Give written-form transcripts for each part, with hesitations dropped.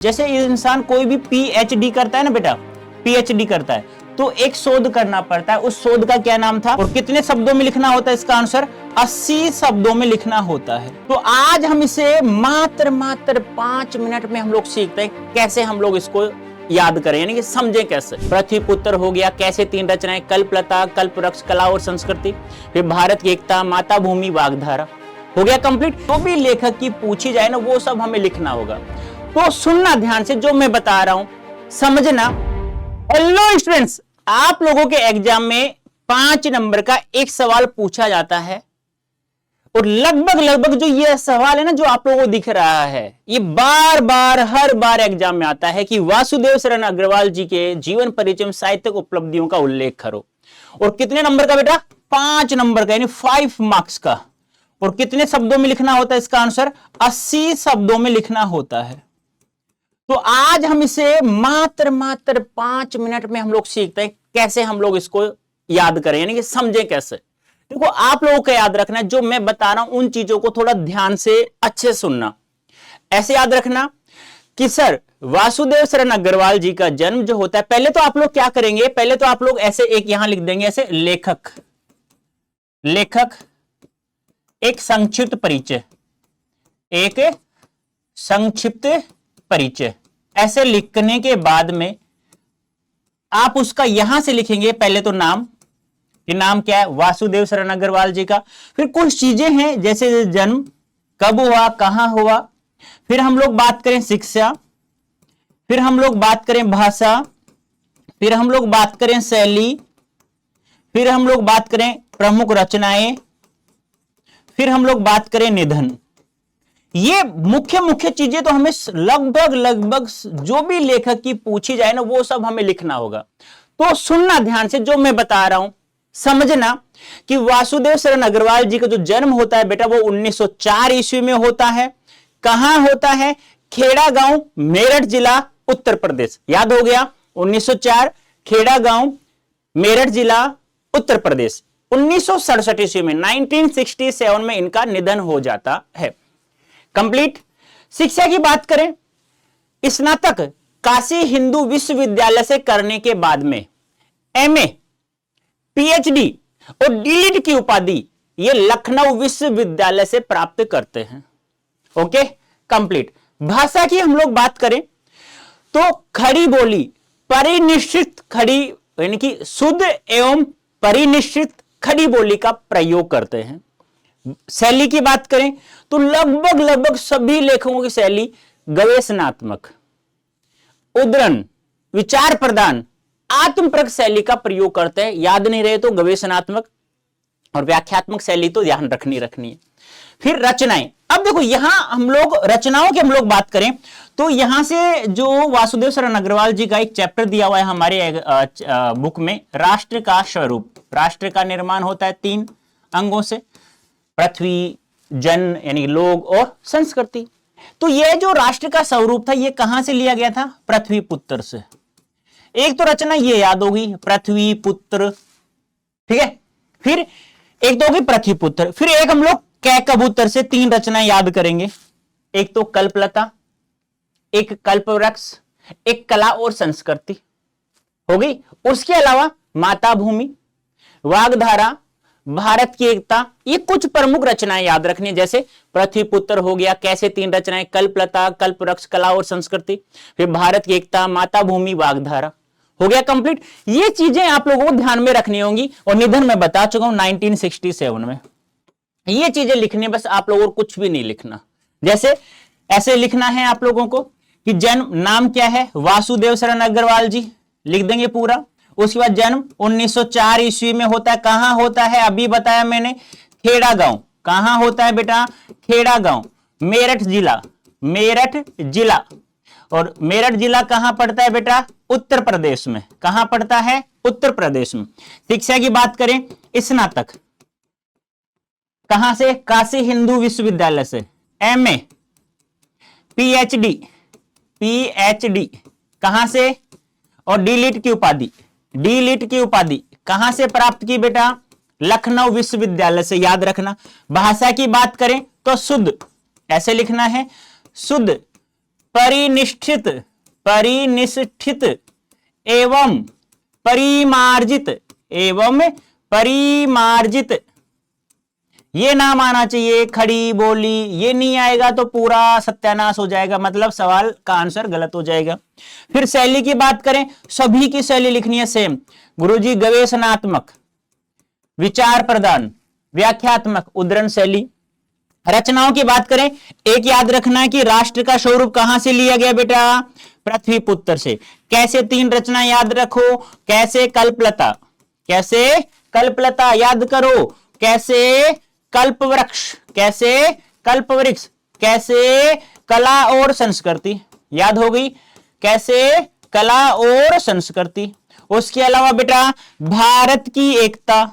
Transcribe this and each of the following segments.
जैसे इंसान कोई भी पीएचडी करता है ना बेटा, पीएचडी करता है तो एक शोध करना पड़ता है। उस शोध का क्या नाम था और कितने शब्दों में लिखना होता है? इसका आंसर 80 शब्दों में लिखना होता है। तो आज हम इसे मात्र 5 मिनट में हम लोग सीखते हैं कैसे हम लोग इसको याद करें, यानी कि समझें कैसे। पृथ्वी पुत्र हो गया, कैसे 3 रचनाएं, कल्पलता, कल्पवृक्ष, कला और संस्कृति, फिर भारत की एकता, माता भूमि, वाग्धारा, हो गया कंप्लीट। तो भी लेखक की पूछी जाए ना वो सब हमें लिखना होगा। तो सुनना ध्यान से जो मैं बता रहा हूं, समझना। हेलो स्टूडेंट्स, आप लोगों के एग्जाम में 5 नंबर का एक सवाल पूछा जाता है और लगभग जो ये सवाल है ना जो आप लोगों को दिख रहा है, ये बार बार हर बार एग्जाम में आता है कि वासुदेव शरण अग्रवाल जी के जीवन परिचय में साहित्यिक उपलब्धियों का उल्लेख करो। और कितने नंबर का बेटा? 5 नंबर का, यानी 5 मार्क्स का। और कितने शब्दों में लिखना होता है? इसका आंसर 80 शब्दों में लिखना होता है। तो आज हम इसे मात्र 5 मिनट में हम लोग सीखते हैं कैसे हम लोग इसको याद करें, यानी कि समझें कैसे। देखो, आप लोगों को याद रखना है जो मैं बता रहा हूं उन चीजों को थोड़ा ध्यान से अच्छे सुनना। ऐसे याद रखना कि सर वासुदेव शरण अग्रवाल जी का जन्म जो होता है, पहले तो आप लोग क्या करेंगे, पहले तो आप लोग ऐसे एक यहां लिख देंगे, ऐसे लेखक एक संक्षिप्त परिचय, एक संक्षिप्त परिचय। ऐसे लिखने के बाद में आप उसका यहां से लिखेंगे पहले तो नाम, कि नाम क्या है? वासुदेव शरण अग्रवाल जी का। फिर कुछ चीजें हैं जैसे जन्म कब हुआ, कहां हुआ। फिर हम लोग बात करें शिक्षा, फिर हम लोग बात करें भाषा, फिर हम लोग बात करें शैली, फिर हम लोग बात करें प्रमुख रचनाएं, फिर हम लोग बात करें निधन। ये मुख्य चीजें तो हमें लगभग जो भी लेखक की पूछी जाए ना वो सब हमें लिखना होगा। तो सुनना ध्यान से जो मैं बता रहा हूं, समझना कि वासुदेव शरण अग्रवाल जी का जो जन्म होता है बेटा वो 1904 ईस्वी में होता है। कहां होता है? खेड़ा गांव, मेरठ जिला, उत्तर प्रदेश। याद हो गया? 1904, खेड़ा गांव, मेरठ जिला, उत्तर प्रदेश। 1967 ईस्वी में 1967 में इनका निधन हो जाता है। कंप्लीट। शिक्षा की बात करें, स्नातक काशी हिंदू विश्वविद्यालय से करने के बाद में एमए, पीएचडी और डीलिट की उपाधि ये लखनऊ विश्वविद्यालय से प्राप्त करते हैं। Okay, complete. भाषा की हम लोग बात करें तो खड़ी बोली, परिनिश्चित खड़ी, यानी कि शुद्ध एवं परिनिश्चित खड़ी बोली का प्रयोग करते हैं। शैली की बात करें तो लगभग सभी लेखकों की शैली गवेषणात्मक, उद्धरण, विचार प्रदान, आत्मपरक शैली का प्रयोग करते हैं। याद नहीं रहे तो गवेषणात्मक और व्याख्यात्मक शैली तो ध्यान रखनी है। फिर रचनाएं। अब देखो यहां हम लोग रचनाओं की हम लोग बात करें तो यहां से जो वासुदेव शरण अग्रवाल जी का एक चैप्टर दिया हुआ है हमारे बुक में, राष्ट्र का स्वरूप। राष्ट्र का निर्माण होता है 3 अंगों से, पृथ्वी, जन यानी लोग और संस्कृति। तो ये जो राष्ट्र का स्वरूप था ये कहां से लिया गया था? पृथ्वी पुत्र से। एक तो रचना ये याद होगी, पृथ्वी पुत्र, ठीक है। फिर एक तो होगी पृथ्वी पुत्र, फिर एक हम लोग कै कबूतर से 3 रचनाएं याद करेंगे। एक तो कल्पलता, एक कल्पवृक्ष, एक कला और संस्कृति हो गई। उसके अलावा माता भूमि, वाग्धारा, भारत की एकता, ये कुछ प्रमुख रचनाएं याद रखनी, जैसे पृथ्वी पुत्र हो गया, कैसे 3 रचनाएं, कल्पलता, कल्पवृक्ष, कला और संस्कृति, फिर भारत की एकता, माता भूमि, वाग्धारा, हो गया कंप्लीट। ये चीजें आप लोगों को ध्यान में रखनी होंगी। और निधन मैं बता चुका हूं 1967 में। ये चीजें लिखनी, बस आप लोगों को कुछ भी नहीं लिखना। जैसे ऐसे लिखना है आप लोगों को कि जन्म, नाम क्या है? वासुदेव शरण अग्रवाल जी, लिख देंगे पूरा। उसके बाद जन्म 1904 ईस्वी में होता है। कहां होता है? अभी बताया मैंने, खेड़ा गांव। कहां होता है बेटा? खेड़ा गांव, मेरठ जिला, मेरठ जिला। और मेरठ जिला कहां पड़ता है बेटा? उत्तर प्रदेश में। कहां पड़ता है? उत्तर प्रदेश में। शिक्षा की बात करें, स्नातक कहां से? काशी हिंदू विश्वविद्यालय से। एमए, पीएचडी कहां से? और डीलिट की उपाधि कहां से प्राप्त की बेटा? लखनऊ विश्वविद्यालय से। याद रखना। भाषा की बात करें तो शुद्ध, ऐसे लिखना है, शुद्ध परिनिष्ठित, परिनिष्ठित एवं परिमार्जित, एवं परिमार्जित, ये नाम आना चाहिए। खड़ी बोली, ये नहीं आएगा तो पूरा सत्यानाश हो जाएगा, मतलब सवाल का आंसर गलत हो जाएगा। फिर शैली की बात करें, सभी की शैली लिखनी है सेम। गुरुजी गवेषणात्मक, विचार प्रदान, व्याख्यात्मक, उद्धरण शैली। रचनाओं की बात करें, एक याद रखना है कि राष्ट्र का स्वरूप कहां से लिया गया बेटा, पृथ्वी पुत्र से। कैसे, 3 रचना याद रखो, कैसे कल्पलता, कैसे कल्पलता याद करो, कैसे कल्पवृक्ष, कैसे कल्पवृक्ष, कैसे कला और संस्कृति, याद हो गई, कैसे कला और संस्कृति। उसके अलावा बेटा भारत की एकता,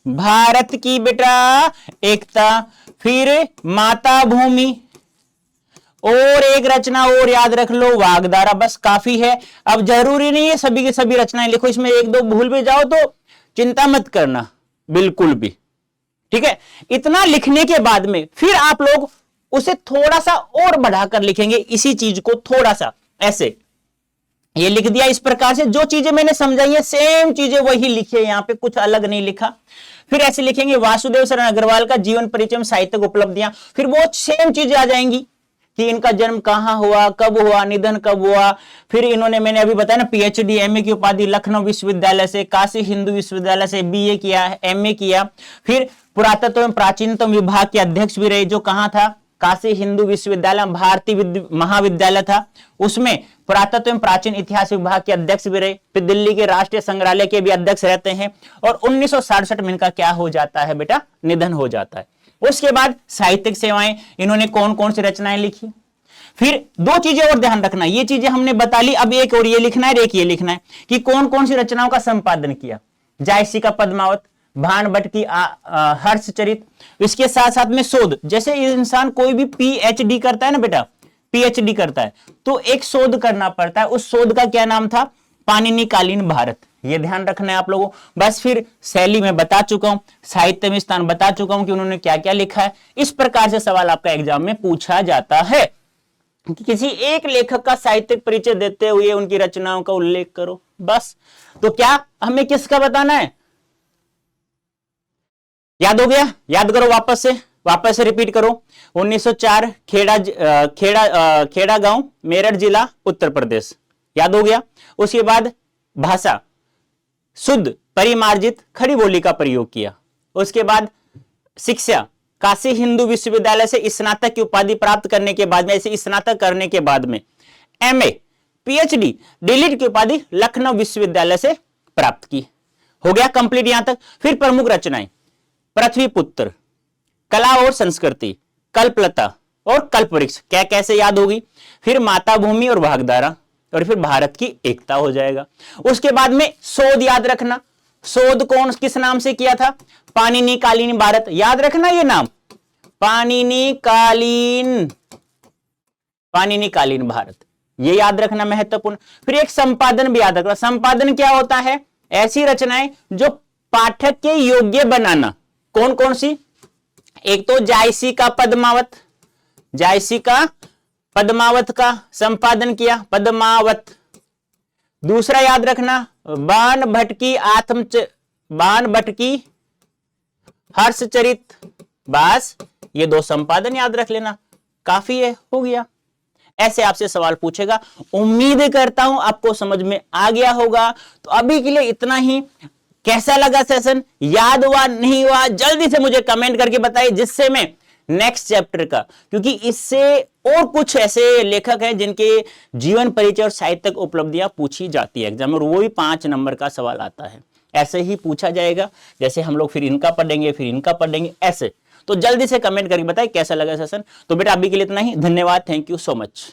भारत की बेटा एकता। फिर माता भूमि, और एक रचना और याद रख लो, वाग्धारा, बस काफी है। अब जरूरी नहीं है सभी की सभी रचनाएं लिखो, इसमें 1-2 भूल भी जाओ तो चिंता मत करना बिल्कुल भी, ठीक है। इतना लिखने के बाद में फिर आप लोग उसे थोड़ा सा और बढ़ाकर लिखेंगे, इसी चीज को थोड़ा सा ऐसे, ये लिख दिया इस प्रकार से, जो चीजें मैंने समझाई है सेम चीजें वही लिखी है, यहां पे कुछ अलग नहीं लिखा। फिर ऐसे लिखेंगे वासुदेव शरण अग्रवाल का जीवन परिचय में साहित्यिक उपलब्धियां, फिर वो सेम चीजें आ जाएंगी कि इनका जन्म कहां हुआ, कब हुआ, निधन कब हुआ। फिर इन्होंने, मैंने अभी बताया ना, पीएचडी एमए की उपाधि लखनऊ विश्वविद्यालय से, काशी हिंदू विश्वविद्यालय से बीए किया, एमए किया। फिर पुरातत्व एवं प्राचीनतम विभाग के अध्यक्ष भी रहे, जो कहां था, काशी हिंदू विश्वविद्यालय भारतीय महाविद्यालय था, उसमें पुरातत्व एवं प्राचीन इतिहास विभाग के अध्यक्ष भी रहे। फिर दिल्ली के राष्ट्रीय संग्रहालय के भी अध्यक्ष रहते हैं। और 1967 में इनका क्या हो जाता है बेटा, निधन हो जाता है। उसके बाद साहित्यिक सेवाएं, इन्होंने कौन कौन सी रचनाएं लिखी। फिर 2 चीजें और ध्यान रखना, ये चीजें हमने बता ली, अब एक और ये लिखना है, एक ये लिखना है कि कौन कौन सी रचनाओं का संपादन किया। जायसी का पद्मावत, भानभट्ट की हर्षचरित। इसके साथ साथ में शोध, जैसे इंसान कोई भी पीएचडी करता है ना बेटा, पीएचडी करता है तो एक शोध करना पड़ता है, उस शोध का क्या नाम था, पाणिनि कालीन भारत, ये ध्यान रखना है आप लोगों। बस फिर शैली में बता चुका हूं, साहित्य में स्थान बता चुका हूं कि उन्होंने क्या क्या लिखा है। इस प्रकार से सवाल आपका एग्जाम में पूछा जाता है कि किसी एक लेखक का साहित्यिक परिचय देते हुए उनकी रचनाओं का उल्लेख करो, बस। तो क्या हमें किसका बताना है, याद हो गया, याद करो, वापस से रिपीट करो। 1904 खेड़ा गांव, मेरठ जिला, उत्तर प्रदेश, याद हो गया। उसके बाद भाषा शुद्ध परिमार्जित खड़ी बोली का प्रयोग किया। उसके बाद शिक्षा, काशी हिंदू विश्वविद्यालय से स्नातक की उपाधि प्राप्त करने के बाद में, ऐसे स्नातक करने के बाद में एमए, पीएचडी, डीलिट की उपाधि लखनऊ विश्वविद्यालय से प्राप्त की। हो गया कंप्लीट यहां तक। फिर प्रमुख रचनाएं, पृथ्वी पुत्र, कला और संस्कृति, कल्पलता और कल्पवृक्ष, क्या कैसे याद होगी। फिर माता भूमि और वाग्धारा, और फिर भारत की एकता हो जाएगा। उसके बाद में शोध याद रखना, शोध कौन किस नाम से किया था, पाणिनि कालीन भारत, याद रखना ये नाम, पाणिनि कालीन भारत, ये याद रखना महत्वपूर्ण। फिर एक संपादन भी याद रखना, संपादन क्या होता है, ऐसी रचनाएं जो पाठक के योग्य बनाना। कौन कौन सी, एक तो जायसी का पद्मावत का संपादन किया, पद्मावत। दूसरा याद रखना बाणभट्ट की हर्षचरित, बस ये 2 संपादन याद रख लेना, काफी है, हो गया। ऐसे आपसे सवाल पूछेगा, उम्मीद करता हूं आपको समझ में आ गया होगा। तो अभी के लिए इतना ही। कैसा लगा सेशन, याद हुआ नहीं हुआ, जल्दी से मुझे कमेंट करके बताइए, जिससे मैं नेक्स्ट चैप्टर का, क्योंकि इससे और कुछ ऐसे लेखक हैं जिनके जीवन परिचय और साहित्यिक उपलब्धियां पूछी जाती है एग्जाम में, और वो भी 5 नंबर का सवाल आता है। ऐसे ही पूछा जाएगा, जैसे हम लोग फिर इनका पढ़ेंगे, फिर इनका पढ़ेंगे, ऐसे। तो जल्दी से कमेंट करके बताइए कैसा लगा सेशन। तो बेटा अभी के लिए इतना ही, धन्यवाद, थैंक यू सो मच।